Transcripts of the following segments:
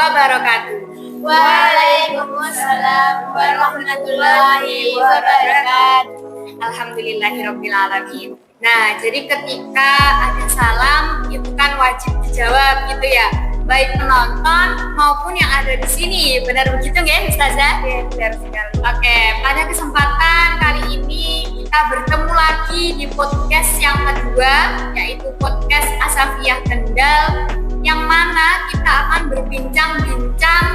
wabarakatuh. Waalaikumsalam warahmatullahi wabarakatuh. Alhamdulillahirrabbilalamin. Nah, jadi ketika ada salam itu kan wajib dijawab gitu ya, baik penonton maupun yang ada di sini. Benar begitu nggak, Ustazah? Oke, benar sekali. Oke, pada kesempatan kali ini kita bertemu lagi di podcast yang kedua, yaitu podcast Asafiyah Kendal, yang mana kita akan berbincang-bincang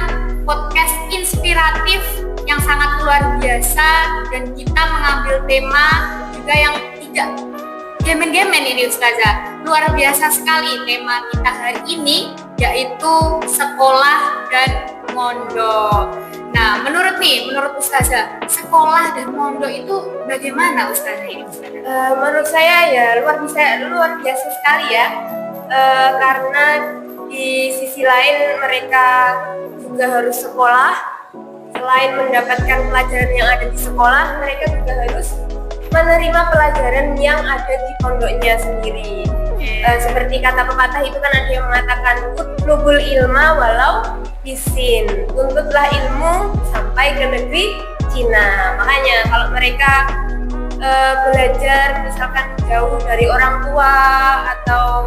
podcast inspiratif yang sangat luar biasa, dan kita mengambil tema juga yang tidak gemen-gemen ini Ustazah. Luar biasa sekali tema kita hari ini, yaitu sekolah dan mondok. Nah, menurut Ustazah, sekolah dan mondok itu bagaimana Ustazah ini? Menurut saya ya luar biasa sekali ya, karena di sisi lain mereka juga harus sekolah. Selain mendapatkan pelajaran yang ada di sekolah, mereka juga harus menerima pelajaran yang ada di pondoknya sendiri. Seperti kata pepatah itu kan ada yang mengatakan utlubul ilma walau bisin, tuntutlah ilmu sampai ke negeri Cina. Makanya kalau mereka belajar misalkan jauh dari orang tua atau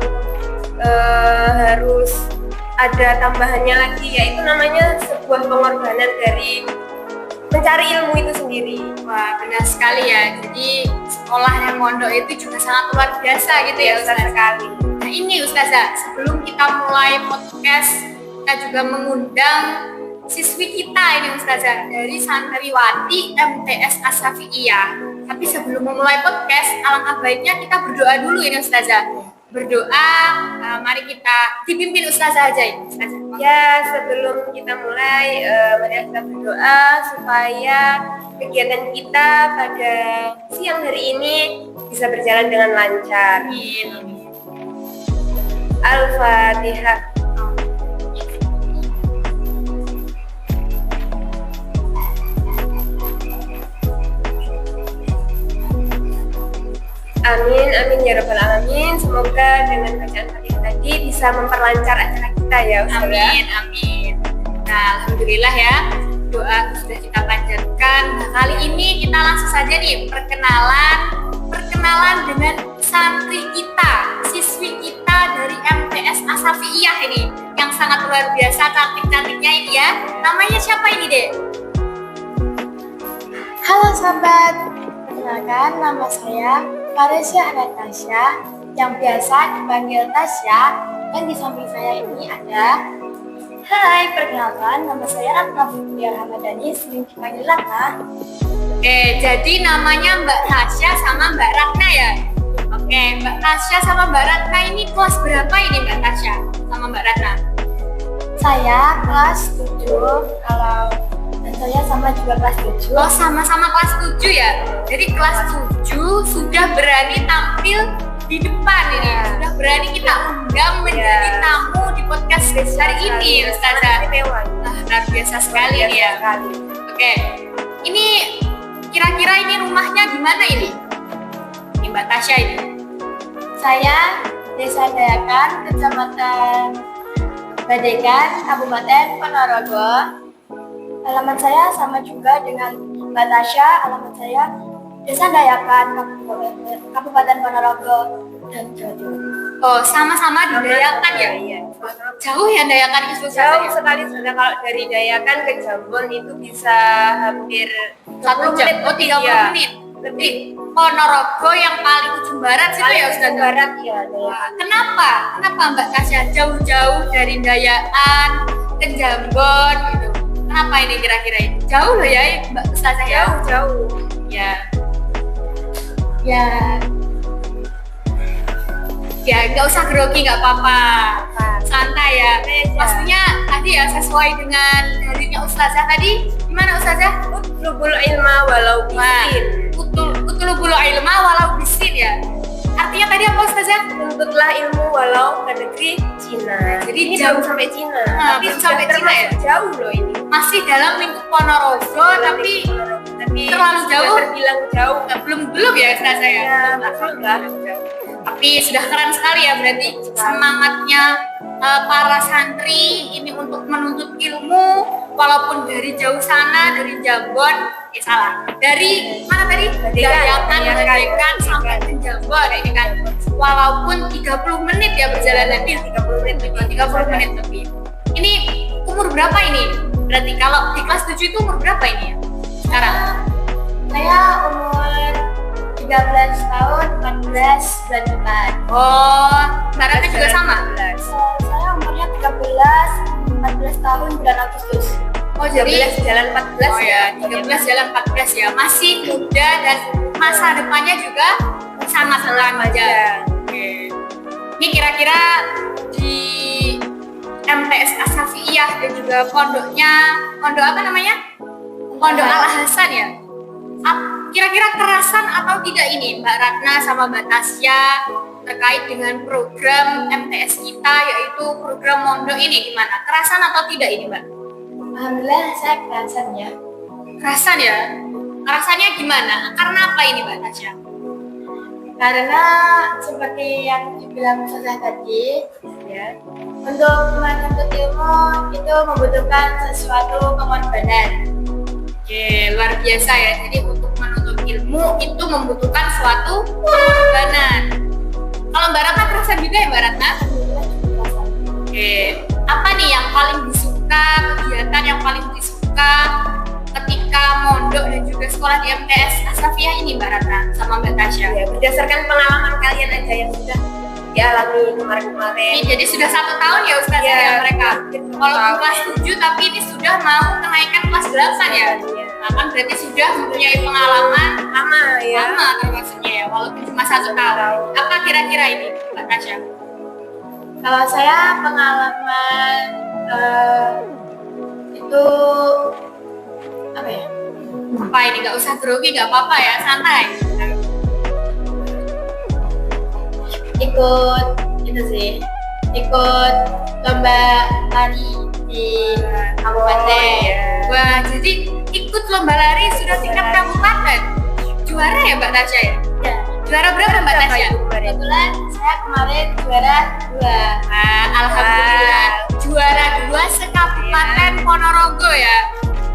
harus ada tambahannya lagi, yaitu namanya sebuah pengorbanan dari mencari ilmu itu sendiri. Wah, benar sekali ya. Jadi sekolah dan mondok itu juga sangat luar biasa gitu ya Ustazah sekali. Nah ini Ustazah, sebelum kita mulai podcast, kita juga mengundang siswi kita ini Ustazah dari Santriwati MTS Asafiyah. Tapi sebelum memulai podcast, alangkah baiknya kita berdoa dulu ini Ustazah. Berdoa, mari kita dipimpin Ustazah aja ini Ustazah. Ya, sebelum kita mulai, mari kita berdoa supaya kegiatan kita pada siang hari ini bisa berjalan dengan lancar. Amin. Al-Fatihah. Amin, amin ya rabbal alamin. Semoga dengan bacaan Fatihah tadi bisa memperlancar acara kita ya Ustazah. Amin, amin. Nah, alhamdulillah ya, doa sudah kita panjatkan. Nah, kali ini kita langsung saja nih perkenalan dengan santri kita, siswi kita dari MTS Asafiyah ini, yang sangat luar biasa cantik-cantiknya ini ya. Namanya siapa ini, Dek? Halo sahabat, perkenalkan nama saya Faresyah Natasha, yang biasa dipanggil Tasya, dan di samping saya ini ada. Hai, perkenalkan nama saya Ratna Fitriah Ramadhani, sering dipanggil Ratna. Jadi namanya Mbak Tasya sama Mbak Ratna ya? Oke, Mbak Tasya sama Mbak Ratna ini kelas berapa ini Mbak Tasya sama Mbak Ratna? Saya kelas 7, kalau dan saya sama juga kelas 7. Oh, sama-sama kelas 7 ya? Jadi kelas 7 sudah berani tampil di depan ini, sudah berani kita undang menjadi tamu di podcast hari ini Ustazah. Luar biasa sekali ini ya. Oke, ini kira-kira ini rumahnya di mana ini? Ini Mbak Tasya ini. Saya Desa Dayakan, Kecamatan Badegan, Kabupaten Ponorogo. Alamat saya sama juga dengan Mbak Tasya. Alamat saya Desa Dayakan, Kabupaten Ponorogo dan Jawa Timur. Oh, sama-sama di Dayakan ya? Iya. Jauh ya Dayakan itu Jauh sekali sudah. Kalau dari Dayakan ke Jambon itu bisa hampir 1 jam, 30 menit. Lebih. Ponorogo yang paling ujung barat situ ya Ustaz? Barat ya. Kenapa Mbak Tasya jauh-jauh dari Dayakan ke Jambon gitu? Kenapa ini kira-kira ini? Jauh loh ya Mbak Ustazah ya? Jauh. Ya nggak usah grogi, nggak apa-apa, santai ya. Pastinya tadi ya sesuai dengan harinya Ustazah tadi. Gimana Ustazah? Utlubul ilma walau bisin. Utlubul ilma walau bisin ya. Artinya tadi apa Ustazah? Tuntutlah ilmu walau ke negeri Cina. Jadi ini jauh belum sampai Cina. Tapi sampai Cina ya? Jauh loh ini. Masih dalam lingkup Ponorogo, tapi terlalu jauh. Terbilang jauh. Belum ya Ustazah ya? Belum lah. Tapi sudah keren sekali ya, berarti semangatnya para santri ini untuk menuntut ilmu walaupun dari jauh sana, dari Jambon, salah, dari mana tadi? Badekan sampai ke Jambon ini kan, walaupun 30 menit ya perjalanan, 30 menit lebih. Ini umur berapa ini? Berarti kalau di kelas 7 itu umur berapa ini ya sekarang? Saya umur 13 tahun, 14 bulan depan. Oh, Baratnya juga sama? Saya umurnya 14 tahun bulan Agustus. Oh, jadi 13 jalan 14 oh ya, 13 jalan 14 ya. Masih muda dan masa depannya juga sangat-sangat panjang. Oke. Ini kira-kira di MTS Asafiyah dan juga pondok apa namanya? Pondok Al Hasan ya. Kira-kira kerasan atau tidak ini Mbak Ratna sama Mbak Tasya terkait dengan program MTS kita, yaitu program mondok ini gimana? Kerasan atau tidak ini Mbak? Alhamdulillah saya kerasan ya. Kerasan ya? Kerasannya gimana? Karena apa ini Mbak Tasya? Karena seperti yang dibilang Ustazah tadi, Ya. untuk menuntut ilmu itu membutuhkan sesuatu pengorbanan. Oke, luar biasa ya. Jadi untuk menuntut ilmu itu membutuhkan suatu pengorbanan. Kalau Mbak Ratna kerasan juga ya Mbak Ratna? Alhamdulillah cukup kerasan. Oke, apa nih yang paling disuka, kegiatan yang paling disuka ketika mondok dan juga sekolah di MTS Asafiyah ini Mbak Ratna sama Mbak Tasya? Ya, berdasarkan pengalaman kalian aja yang sudah dialami kemarin-kemarin. Ini jadi sudah 1 tahun ya Ustazah Ya, ya mereka. mungkin Walaupun kelas 7 tapi ini sudah mau kenaikan kelas 8 ya. Iya. Nah, kan berarti sudah mempunyai pengalaman Lama ya. lama termasuknya ya, walaupun cuma 1 tahun. Apa kira-kira ini Mbak Tasya? Kalau saya pengalaman itu apa ya? Apa ini, nggak usah grogi, nggak apa-apa ya, santai. Ikut itu sih, ikut lomba lari di kabupaten. Wah, jadi ikut lomba lari sudah tingkat kabupaten. Juara ya Mbak Tasya ya? Ya, Juara berapa Mbak Tasya? kebetulan saya kemarin juara 2. Alhamdulillah juara 2 sekabupaten Ponorogo ya.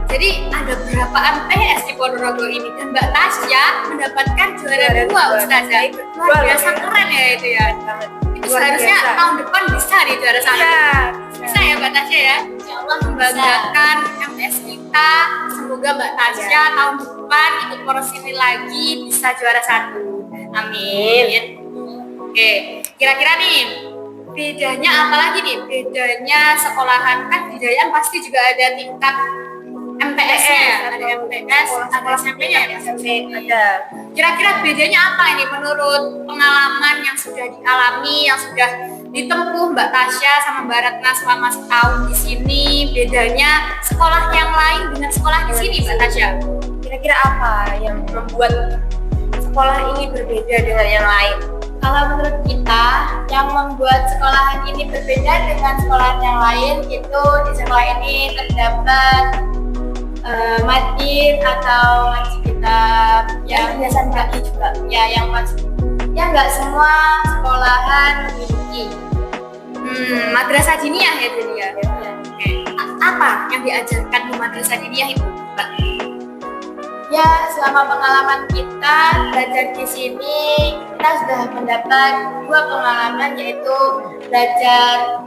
Jadi ada berapa MTS di Ponorogo ini dan Mbak Tasya mendapatkan juara 2 Ustazah. Luar biasa keren ya itu ya. Itu seharusnya tahun depan bisa nih juara 1. Bisa ya Mbak Tasya ya. Insya Allah membanggakan MTS kita. Semoga Mbak Tasya tahun depan ikut poros ini lagi bisa juara 1. Amin. Oke, kira-kira nih bedanya apa lagi nih? Bedanya sekolahan kan di Dayan pasti juga ada tingkat MTS-nya, ada MTS, ada SMP-nya ya. SMP ada. Kira-kira bedanya apa ini menurut pengalaman yang sudah dialami, yang sudah ditempuh Mbak Tasya sama Mbak Ratna selama setahun di sini? Bedanya sekolah yang lain dengan sekolah di sini Mbak Tasya? Kira-kira apa yang membuat sekolah ini berbeda dengan yang lain? Kalau menurut kita, yang membuat sekolahan ini berbeda dengan sekolahan yang lain itu di sekolah ini terdapat madin atau ngaji kitab yang biasa bagi juga ya, yang nggak semua sekolahan memiliki. Madrasah diniyah ya jadi ya. Oke. Apa yang diajarkan di madrasah diniyah itu, Mbak? Ya, selama pengalaman kita belajar di sini, kita sudah mendapat 2 pengalaman, yaitu belajar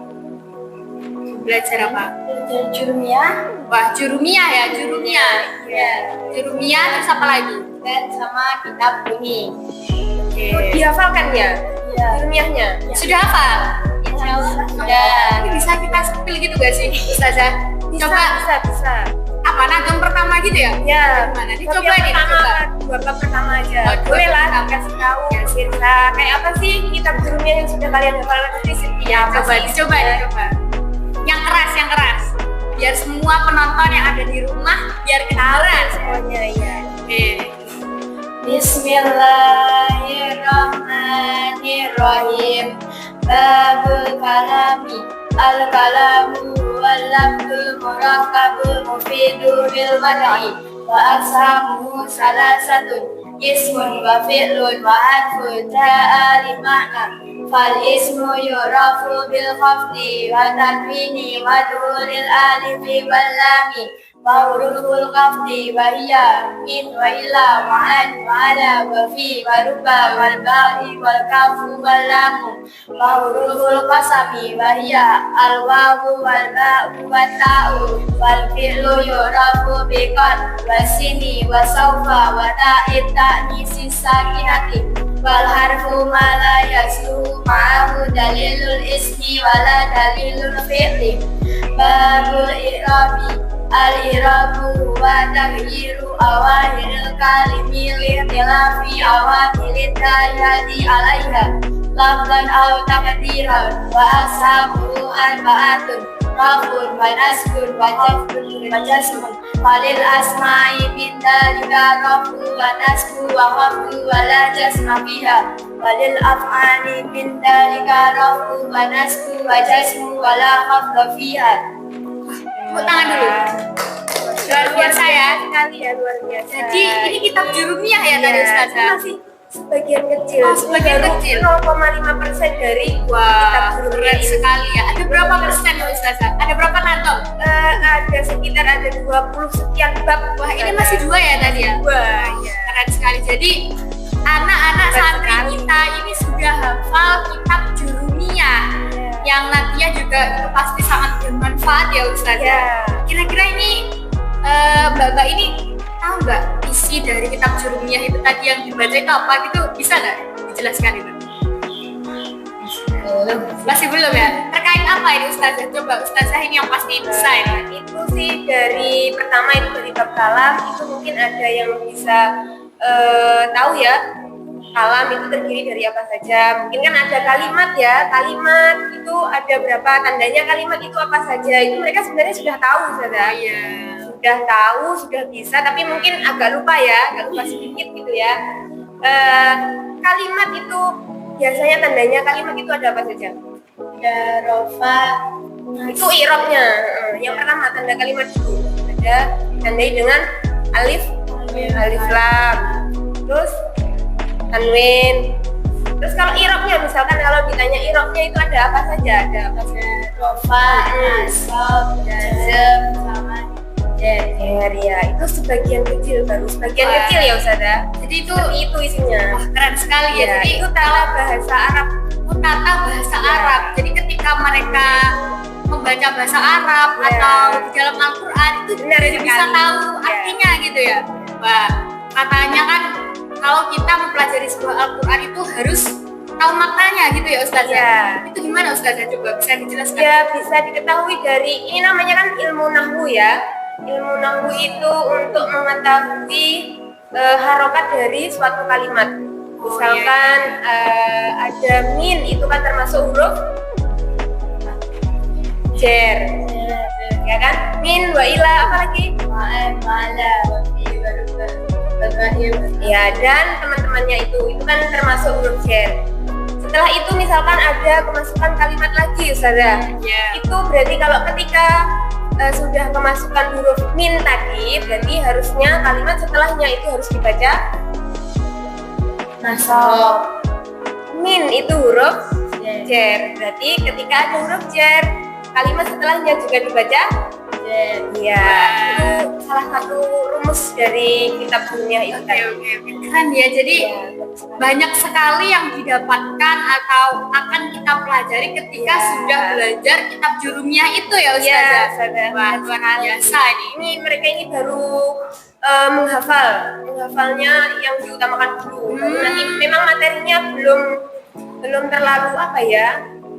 apa? belajar jurumiyah Wah, jurumiyah ya, jurumiyah. ya, Jurumiyah terus apa lagi? dan sama kitab bunyi. Oke. Dihafalkan ya? Ya, Ilmiahnya? Sudah hafal? insya Allah sudah. Ini bisa kita spill gitu gak sih, Ustazah? Coba Bisa. apa nagam pertama gitu ya? Ya, Gimana? tapi Dicoba yang nih, pertama, coba. dua bab pertama aja. Oh, dua Boleh bab lah, pertama. kasih tahu. Ya, Sirsa. Kayak apa sih kitab jurumiyah yang sudah kalian hafalkan nanti? Ya, Coba, dicoba. Yang keras. Biar semua penonton yang ada di rumah biar kedengeran. semuanya ya. Oke. Bismillahirrahmanirrahim. Babul kalami al-kalamu wal-lafzul murakkabul mufidu bil wada'i wa aksamuhu salasatun ismun wa fi'lun wa harfun ja'a li ma'na fal ismu yurafu bil khafdi wa tanwini wa duril alifi wal lami wa huruful khafdi wa hiya min wa ila wa an wa ala wa fi wa ruba wal ba'i wal kafu wal lamu wa huruful qasami wa hiya al wawu wal ba'u wa ta'u wal fi'lu yurafu bi qad wa sini wa sawfa wa ta'id ta'nisi sakinati wal harfu ma la yaslu ma'ahu dalilul ismi wa la dalilul fi'li babul i'rabi al-i'rabu wa taghyiru awahiril kalimi li'tilafi awamilid dayati alaiha lafzan aw taqdiran wa ashabu arba'atun rafun wa nasbun wa jafrun wa jasmun walil asma'i bin dalika rafu wa nasbu wa khafdu wa la jasma fiha walil af'ali bin dalika rafu wa nasbu wa jasmu wa la khafda fiha. Tepuk tangan dulu. Luar biasa ya. Sekali ya, luar biasa. Jadi ini kitab Jurumiyah ya tadi Ustazah. Masih sebagian kecil. Oh, sebagian kecil. 0,5% dari kitab Wah, Jurumiyah keren ini. sekali ya. Ada berapa persen Ustazah? Ada berapa natom? Ada sekitar 20 sekian bab. Wah, ini masih 2 ya tadi ya? Wah, ya. Keren sekali. Jadi anak-anak Keren santri sekali. kita ini sudah hafal kitab Jurumiyah yang nantinya juga itu pasti sangat bermanfaat ya Ustazah. Ya. Kira-kira ini Mbak ini tahu nggak isi dari kitab Jurumiyah itu tadi yang dibaca itu apa gitu? Bisa nggak dijelaskan itu? Masih belum ya? Terkait apa ini Ustazah? Coba Ustazah ini yang pasti bisa ini. Itu sih dari pertama itu dari bab kalam itu mungkin ada yang bisa tahu ya. Kalam itu terdiri dari apa saja. Mungkin kan ada kalimat ya. Kalimat itu ada berapa tandanya, kalimat itu apa saja. Itu mereka sebenarnya sudah tahu saudara. Iya. Sudah tahu, sudah bisa, tapi mungkin agak lupa ya, agak lupa sedikit gitu ya. Kalimat itu biasanya tandanya kalimat itu ada apa saja? Ada rofa, Itu i'rabnya. Yang pertama tanda kalimat itu ada ditandai dengan alif, alif lam. Terus tanwin. Terus kalau i'rabnya misalkan kalau ditanya i'rabnya itu ada apa saja? Ada apa saja? rofa, nasab, jazm, sama Jer ya, itu sebagian kecil baru sebagian Wah. kecil ya Ustazah. Jadi itu Seperti itu isinya. wah, keren sekali ya. Jadi itu tata bahasa Arab. tata bahasa Ya. Arab. Jadi ketika mereka membaca bahasa Arab Ya. atau di dalam Al-Quran itu Benar jadi bisa sekali. tahu Ya. artinya gitu ya. Wah, katanya kan kalau kita mempelajari sebuah Al-Quran itu harus tahu maknanya gitu ya Ustazah. Ya. Itu gimana Ustazah? Coba bisa dijelaskan? Ya bisa diketahui dari ini namanya kan ilmu nahwu ya. Ilmu nahwu itu untuk mengetahui harokat dari suatu kalimat. Misalkan ada min itu kan termasuk huruf jer, ya kan? Min wa ila apa lagi? ma'an, ma'ala, wafi, waruba, wabahir, Ya, dan teman-temannya itu kan termasuk huruf jer. Setelah itu misalkan ada kemasukan kalimat lagi Ustazah. Ya. Itu berarti kalau ketika sudah kemasukan huruf min tadi, berarti harusnya kalimat setelahnya itu harus dibaca nasab, min itu huruf jer, jer. Berarti ketika ada huruf jer, kalimat setelahnya juga dibaca jer, iya. Itu salah satu rumus dari kitab dunia itu Oke, oke, oke. Keren ya. Jadi banyak sekali yang didapatkan atau akan kita pelajari ketika Ya. sudah belajar kitab Jurumiyah itu ya Iya, Ustazah. Ustazah. Wah, luar biasa ini. Ini mereka ini baru menghafalnya yang diutamakan dulu. Baru nanti memang materinya belum terlalu apa ya?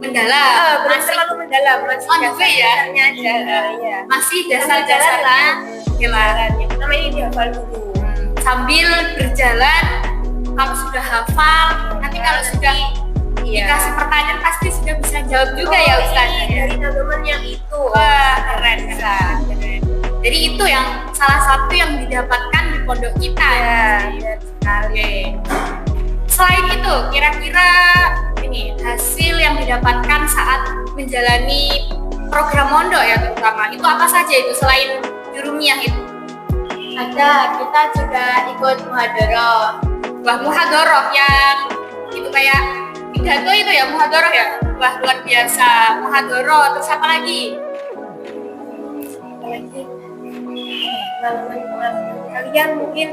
Mendalam, Belum masih terlalu mendalam, masih on the way ya. dasarnya aja. Iya. masih Sambil jalan dasar-dasarnya. lah. Oke lah. Yang pertama ini dihafal dulu. Sambil berjalan, kalau sudah hafal, nanti kalau sudah Iya. dikasih pertanyaan pasti sudah bisa jawab juga ya Ustazah. Ini dari nadoman yang itu. Wah, keren, keren. Jadi itu yang salah satu yang didapatkan di pondok kita. Ya, benar sekali. Selain itu, kira-kira ini hasil yang didapatkan saat menjalani program mondok ya terutama, itu apa saja itu selain Jurumiyah itu? ada kita juga ikut muhadarah Wah, muhadharah yang itu kayak pidato itu ya, muhadharah ya. Wah, luar biasa. Muhadharah, terus apa lagi? Apalagi pengalaman kalian mungkin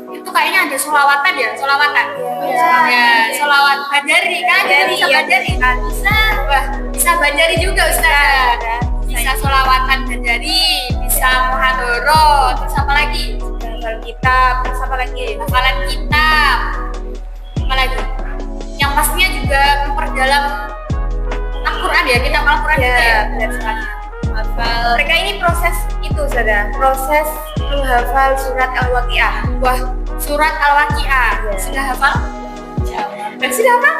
Itu kayaknya ada sholawatan ya, sholawatan. Iya. Ya, sholawat Banjari kan? Banjari, Bisa ya. Banjari kan? Bisa. Wah, bisa Banjari juga Ustazah. Bisa sholawatan Banjari, bisa muhadharah, terus apa lagi? hafal kitab, terus apa lagi? Hafalan kitab, apa lagi? Yang pastinya juga memperdalam Al-Quran ya, kitab Al-Quran Ya, gitu ya. benar sekali. Hafal. Mereka ini proses itu saudara, proses menghafal surat Al-Waqiah. Wah, surat Al-Waqiah. Ya. Sudah hafal? Insyaallah. Sudah hafal?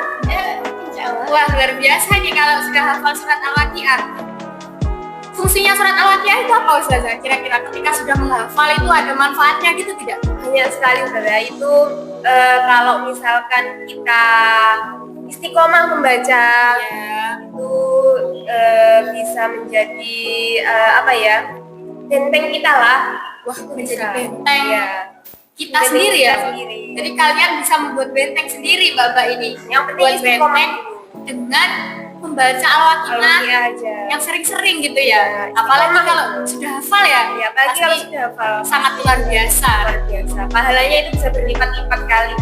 Insyaallah. Wah, luar biasa nih kalau sudah hafal surat Al-Waqiah. Fungsinya surat Al-Waqiah itu apa Ustazah? Kira-kira ketika sudah menghafal itu ada manfaatnya gitu tidak? Banyak sekali saudara, itu kalau misalkan kita istiqomah membaca Ya. itu bisa menjadi apa ya, benteng kita lah. Wah, menjadi Bisa. benteng Ya. kita Benteng sendiri ya. kita sendiri. Jadi kalian bisa membuat benteng sendiri Mbak ini. Yang penting Buat istiqomah benteng dengan membaca Al-Waqiah Al-Waqiah aja. yang sering-sering gitu ya. Ya, Apalagi istiqomah. kalau sudah hafal ya. Ya, apalagi pasti kalau sudah hafal sangat luar biasa. luar biasa. Pahalanya itu bisa berlipat-lipat kali.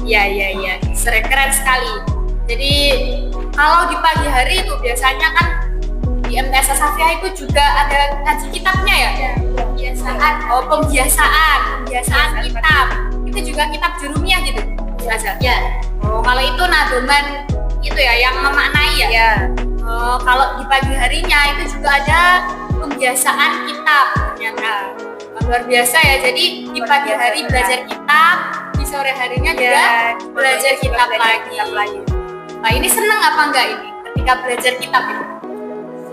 Iya. Keren sekali. Jadi kalau di pagi hari itu biasanya kan di MTS Asafiyah itu juga ada ngaji kitabnya ya. Pembiasaan. Oh, pembiasaan kitab. Itu juga kitab jurumiyah gitu. Ustazah. Ya. Oh, kalau itu nadoman itu ya yang memaknai ya. Ya. Oh, kalau di pagi harinya itu juga ada pembiasaan kitab ternyata. Wah, luar biasa ya. Jadi di pagi hari belajar kitab, di sore harinya juga belajar kitab lagi. Nah, ini senang apa enggak ini ketika belajar kitab ini?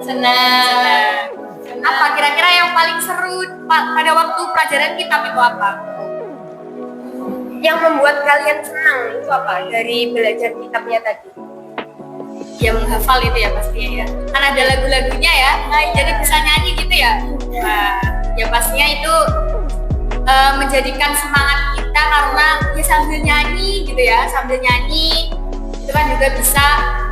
Senang. Apa kira-kira yang paling seru pada waktu pelajaran kitab itu apa? Yang membuat kalian senang itu apa dari belajar kitabnya tadi? Ya menghafal itu ya pastinya ya. Kan ada lagu-lagunya ya. Jadi bisa nyanyi gitu ya. Nah, ya pastinya itu menjadikan semangat kita karena ya sambil nyanyi gitu ya, sambil nyanyi itu kan juga bisa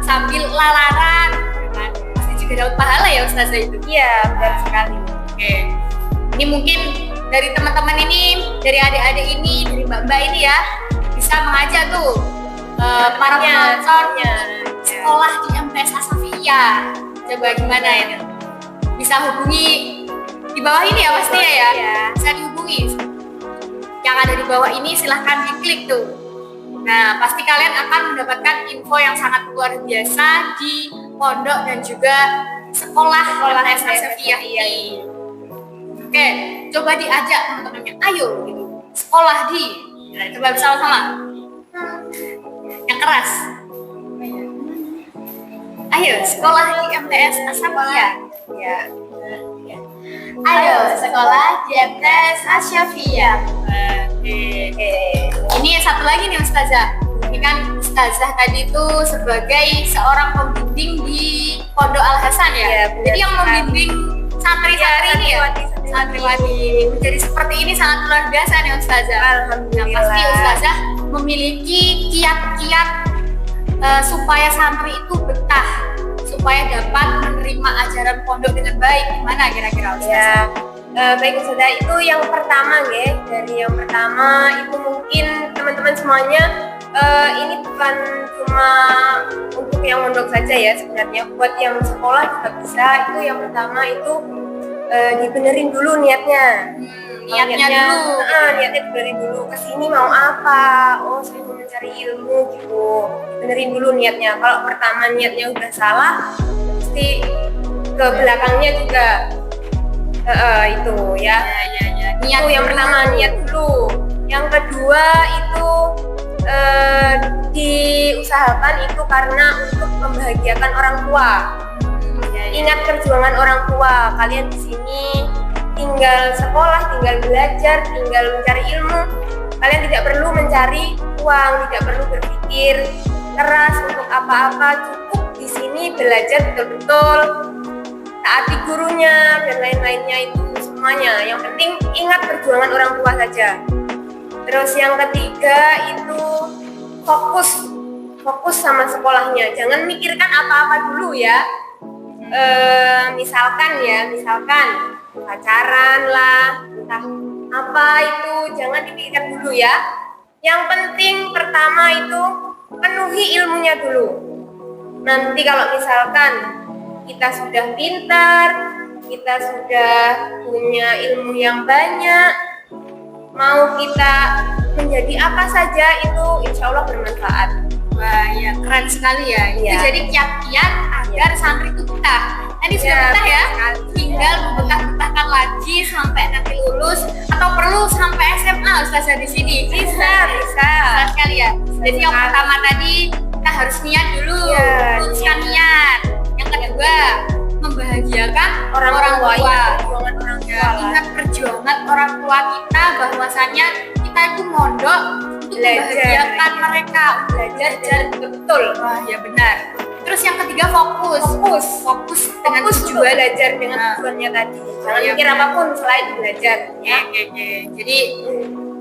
sambil lalaran, kan? Pasti juga dapat pahala ya Ustazah itu. Iya, benar sekali. Oke, ini mungkin dari teman-teman ini, dari adik-adik ini, dari mbak-mbak ini ya bisa mengajak tuh para penontonnya sekolah di MTS Asafiyah. Coba gimana ini? Bisa hubungi di bawah ini ya pastinya ya. Iya. Bisa dihubungi. Yang ada di bawah ini silahkan diklik tuh. Nah, pasti kalian akan mendapatkan info yang sangat luar biasa di pondok dan juga sekolah MTS Asafiyah ini. Oke, coba diajak teman-temannya. Ayo gitu. Sekolah di. Nah, coba bersama-sama. Yang keras. Ayo, sekolah di MTS Asafiyah. Ya. Ayo sekolah di MTS Asafiyah. Oke. Ini satu lagi nih Ustazah. Ini kan Ustazah tadi itu sebagai seorang pembimbing di Pondok Al Hasan ya. Iya, benar Jadi yang sekali. membimbing santri-santri ini ya. Santriwati. Jadi seperti ini sangat luar biasa nih Ustazah. Nah, Alhamdulillah. pasti Ustazah memiliki kiat-kiat supaya santri itu betah, supaya dapat menerima ajaran pondok dengan baik. Gimana kira-kira Ustazah? Ya, baik Ustazah, itu yang pertama ya. Dari yang pertama itu mungkin teman-teman semuanya ini bukan cuma untuk yang mondok saja ya sebenarnya, buat yang sekolah juga bisa. Itu yang pertama itu dibenerin dulu niatnya. Niatnya dulu. Niatnya dibenerin dulu. Kesini mau apa? Oh, saya mau mencari ilmu gitu. Benerin dulu niatnya. Kalau pertama niatnya udah salah, pasti ke belakangnya juga itu ya. Niat Itu yang dulu. pertama, niat dulu. Yang kedua itu diusahakan itu karena untuk membahagiakan orang tua. Ingat perjuangan orang tua. Kalian di sini tinggal sekolah, tinggal belajar, tinggal mencari ilmu. Kalian tidak perlu mencari uang, tidak perlu berpikir keras untuk apa-apa. Cukup di sini belajar betul-betul, taati gurunya dan lain-lainnya itu semuanya. Yang penting ingat perjuangan orang tua saja. Terus yang ketiga itu fokus sama sekolahnya. Jangan mikirkan apa-apa dulu ya. Misalkan pacaran lah, entah apa itu jangan dipikirkan dulu ya. Yang penting pertama itu penuhi ilmunya dulu. Nanti kalau misalkan kita sudah pintar, kita sudah punya ilmu yang banyak, mau kita menjadi apa saja itu insya Allah bermanfaat. Wah, ya keren sekali ya. Itu Iya. jadi kiat-kiat agar santri itu betah. Tadi sudah Iya, betah ya, sekali. tinggal membetah-betahkan lagi sampai nanti lulus atau perlu sampai SMA Ustazah di sini. Bisa. Keren sekali ya. Jadi yang sekali. pertama tadi kita harus niat dulu, Iya, luruskan niat. Yang kedua membahagiakan Orang tua. tua, ya, perjuangan orang tua lah. Ingat perjuangan orang tua kita bahwasanya kita itu mondok untuk Belajar. membahagiakan mereka, belajar betul. Wah, ya benar. Terus yang ketiga fokus dengan Fokus untuk tujuan. belajar dengan Nah. tujuannya tadi. Jangan Iya, mikir benar. apapun selain belajar. Oke. Jadi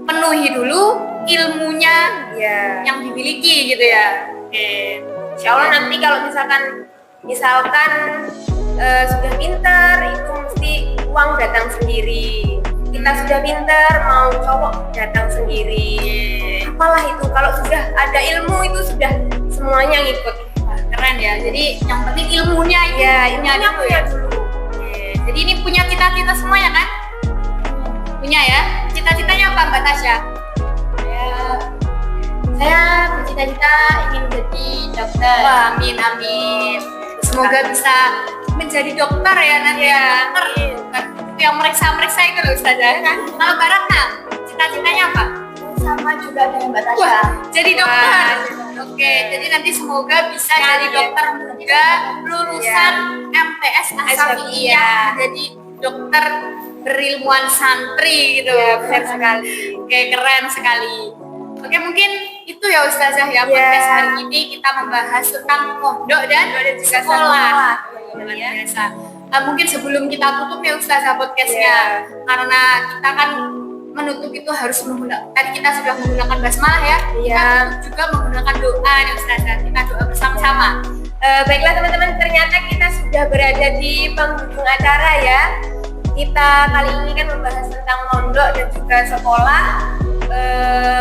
penuhi dulu ilmunya Ya. yang dimiliki gitu ya. Oke. Insya Allah nanti kalau misalkan sudah pintar itu mesti uang datang sendiri. Kita sudah pintar mau cowok datang sendiri. Apalah itu kalau sudah ada ilmu itu sudah semuanya ngikut. Wah, keren ya. Jadi yang penting ilmunya itu Ya, punya ilmunya dulu punya ya. dulu. Oke. Jadi ini punya cita-cita semuanya kan? Punya ya. Cita-citanya apa Mbak Tasya? Saya bercita-cita ingin menjadi dokter. Wah, amin. Semoga bisa menjadi dokter ya nanti ya. Dokter itu yang meriksa itu loh Ustazah kan. Kalau Mbak Ratna, cita-citanya apa? Sama juga dengan Mbak Tasya. Wah, jadi dokter. Wah. Oke, jadi nanti semoga bisa jadi dokter muda lulusan MTS Asafiyah, jadi dokter berilmuan santri gitu. Ya, benar sekali. Oke, keren sekali. Oke, mungkin itu ya Ustazah ya, Ya. podcast hari ini kita membahas tentang pondok dan juga sekolah. Luar biasa. Mungkin sebelum kita tutup ya Ustazah podcastnya, Ya. karena kita kan menutup itu harus menggunakan, tadi kita sudah menggunakan basmalah ya, Iya. kita tutup juga menggunakan doa nih Ustazah, kita doa bersama-sama. Baiklah teman-teman, ternyata kita sudah berada di penghujung acara ya. Kita kali ini kan membahas tentang mondok dan juga sekolah.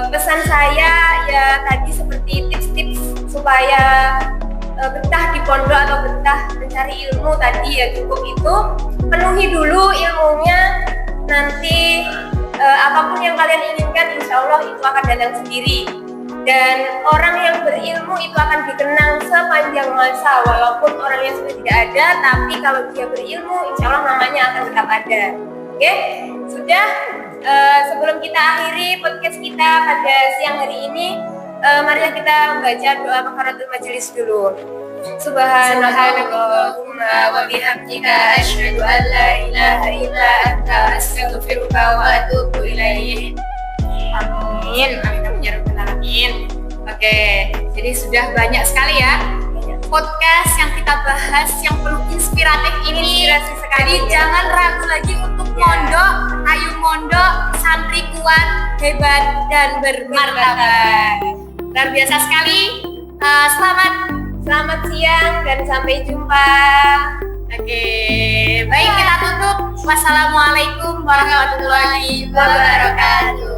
Pesan saya ya tadi seperti tips-tips supaya betah di pondok atau betah mencari ilmu tadi ya cukup itu. Penuhi dulu ilmunya, nanti apapun yang kalian inginkan insya Allah itu akan datang sendiri. Dan orang yang berilmu itu akan dikenang sepanjang masa walaupun orangnya sudah tidak ada, tapi kalau dia berilmu insya Allah namanya akan tetap ada. Oke, sudah. Sebelum kita akhiri podcast kita pada siang hari ini, marilah kita membaca doa kafaratul majelis dulu. Subhanallahumma wa bihamdika asyhadu an la ilaha illa anta astaghfiruka wa atubu ilaik. Amin ya rabbal alamin. Oke, jadi sudah banyak sekali ya podcast yang kita bahas yang penuh inspiratif ini. Inspirasi sekali, Jadi ya. jangan ragu lagi untuk mondok, ayo mondok, santri kuat, hebat dan bermartabat. Luar biasa sekali. Selamat siang dan sampai jumpa. Oke, baik kita tutup. Wassalamualaikum warahmatullahi wabarakatuh.